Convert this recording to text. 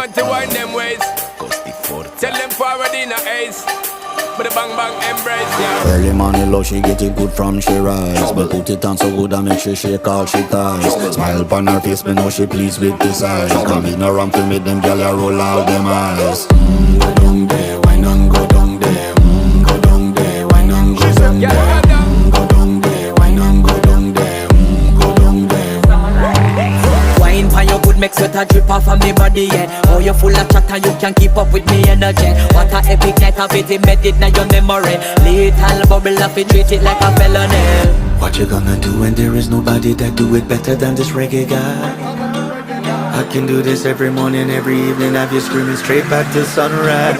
want to wind them ways. Tell them forward in a ace. But the bang bang embrace, yeah. Early morning love, she get it good from she rise. But put it on so good I make she shake all she ties. Smile upon her face, but know she pleased with this eyes. Come in around to make them gyal a roll out them eyes. Go down there, why not go down there? Go down there, why not go down there? Go down there, why not go down there? Go down there. Wine for your good make sweat a drip off of me body, yeah. Oh, you full of chatter, you can keep up with me energy. What a epic night of it, embedded in your memory. Little bubble of it, treat it like a felony. What you gonna do when there is nobody that do it better than this reggae guy? I can do this every morning, every evening, have you screaming straight back to sunrise.